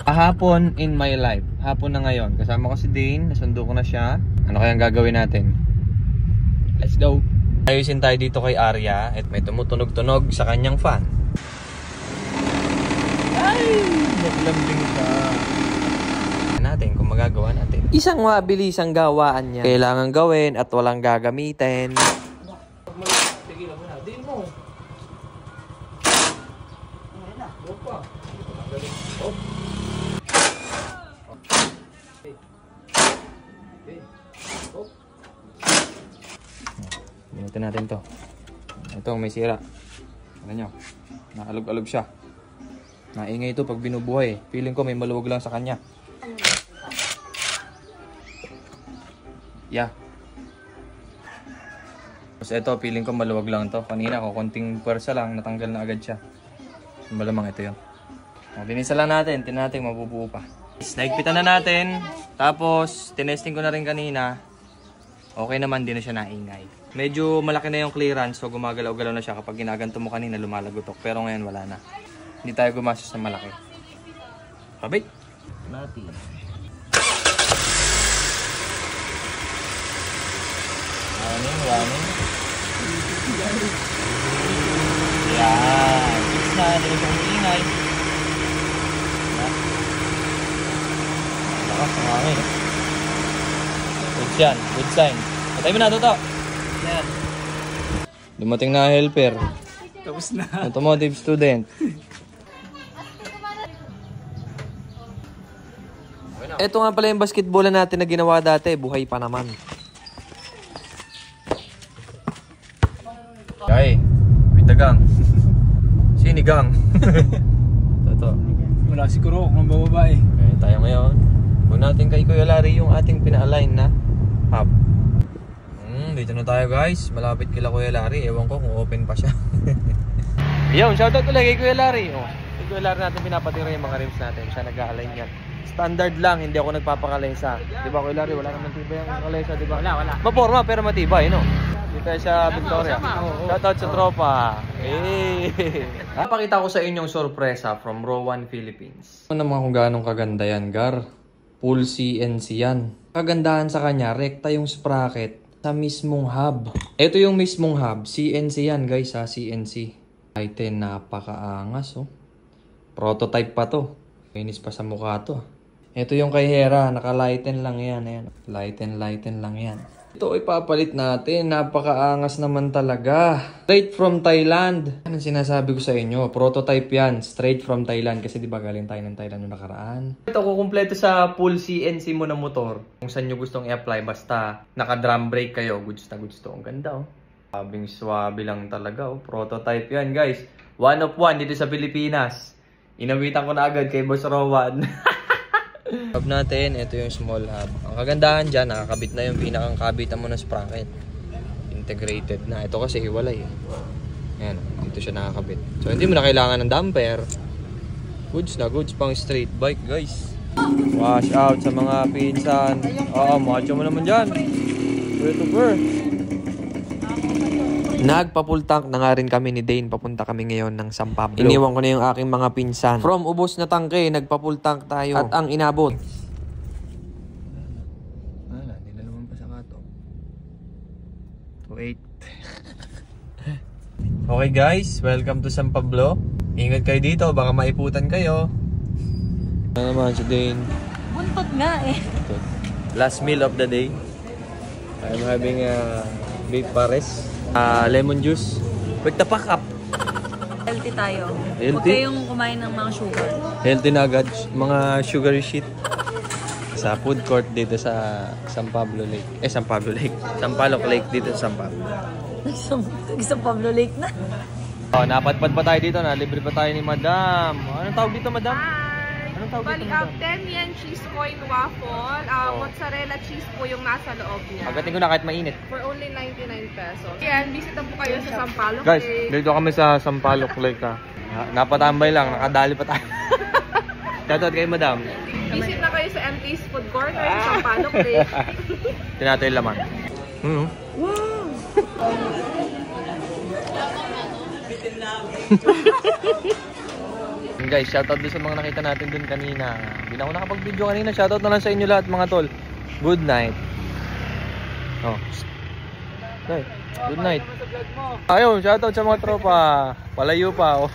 Hapon in my life. Hapon na ngayon. Kasama ko si Dane. Nasundo ko na siya. Ano kayang gagawin natin? Let's go. Ayusin tayo dito kay Arya. At may tumutunog-tunog sa kanyang fan. Ay! Naglambing ka. Natin kung magagawa natin. Isang mabilis ang gawaan niya. Kailangan gawin at walang gagamitin. Tigilan mo na. Din mo. Opa. Op. Binutin natin to. Ito may sira. Ano nyo? Nakalog-alog siya. Naingay ito pag binubuhay. Feeling ko may maluwag lang sa kanya. Yeah. Tapos ito, feeling ko maluwag lang to. Kanina ko, konting pwersa lang, natanggal na agad siya. Malamang ito yun. Binisa lang natin, tinating mabubuo pa. Naigpitan na natin. Tapos, tinesting ko na rin kanina. Okay naman, din na siya naingay. Medyo malaki na yung clearance, so gumagalaw-galaw na siya. Kapag ginaganto mo kanina, lumalagotok. Pero ngayon, wala na. Hindi tayo gumastos na malaki. Pabit! Natin. Running. Yan. Fix na. Hindi na siyang ingay. Lakas ng hangin. Good yan. Good sign. Patay mo na ito. Yan. Dumating na helper. Tapos na. Automotive student. Ito nga pala yung basketball natin na ginawa dati. Buhay pa naman. Ay, with the gang. Sinigang. Toto. Wala siguro kung bababae. Okay, tayo ngayon. Kung natin kay Kuya Larry yung ating pina-align na hub. Dito na tayo guys. Malapit kila Kuya Larry. Ewan ko kung open pa siya. Yun, shoutout ulit kay Kuya Larry. Oh, kay Kuya Larry natin pinapatira yung mga rims natin. Siya nag-align yan. Standard lang, hindi ako nagpapakalesa. Diba Kuya Larry, wala naman tibay ang kalesa, diba? Wala. Maporma pero matibay, no? Dito sa Victoria. Shoutout sa tropa. Hey! Napakita ko sa inyong sorpresa from Rowan, Philippines. Ano naman kung gaano kaganda yan, Gar? Full CNC yan. Kagandahan sa kanya, rekta yung sprocket sa mismong hub. Ito yung mismong hub. CNC yan, guys, ha? CNC. Item, napakaangas, oh. Prototype pa to. Finish pa sa mukha to. Ito yung kay Hera. Naka-lighten lang yan. Ayan. Lighten lang yan. Ito ipapalit natin. Napakaangas naman talaga. Straight from Thailand. Ano sinasabi ko sa inyo? Prototype yan. Straight from Thailand. Kasi di ba galing tayo ng Thailand yung nakaraan. Ito kukumpleto sa full CNC mo na motor. Kung saan nyo gustong i-apply. Basta naka-drum brake kayo. Goods na goods to. Ang ganda, oh. Sabing swabe lang talaga, oh. Prototype yan, guys. One of one dito sa Pilipinas. Inawitan ko na agad kay Boss Rowan. Hub natin, ito yung small hub. Ang kagandahan dyan, nakakabit na yung pinakang kabitan mo ng sprocket. Integrated na. Ito kasi hiwalay. Ayan, dito siya nakakabit. So hindi mo na kailangan ng damper. Goods na goods pang street bike, guys. Wash out sa mga pinsan. Oo, macho mo naman dyan. Super. Nagpa-full tank na nga rin kami ni Dane. Papunta kami ngayon ng San Pablo. Iniwan ko na yung aking mga pinsan. From ubos na tangke, nagpa-full tank tayo. At ang inabot. Wala, hindi na naman pa sa kato. 2.8. Okay guys, welcome to San Pablo. Ingat kayo dito, baka maiputan kayo. Ano naman si Dane? Buntot nga eh. Last meal of the day. I'm having beef pares. Lemon juice. With the pack up. Healthy tayo. Healthy? Huwag kayong kumain ng mga sugar. Healthy na agad. Mga sugary shit. Sa food court dito sa San Pablo Lake. San Pablo Lake. Sampaloc Lake dito sa San Pablo. Isang Pablo Lake na. Oh, napadpad pa tayo dito. Libre pa tayo ni Madam. Anong tawag dito, Madam? Anong tawag dito, Madam? 10 yen cheese coin waffle. Mozzarella cheese po yung nasa loob niya. Agatin ko na kahit mainit. For only 99 pesos. Yan, visit po kayo sa Sampaloc Guys, Lake. dito kami sa Sampaloc Lake. Napatambay lang. Nakadali pa tayo. Shoutout kay Madam. Visit na kayo sa MT's Food Corner sa Sampaloc Lake. Tinatay laman. Wow! And guys, shoutout doon sa mga nakita natin doon kanina. Hindi na ako nakapag-video kanina. Shoutout na lang sa inyo lahat mga tol. Good night. Oh. Okay. Good night. Ayun, shoutout sa mga tropa. Palayo pa.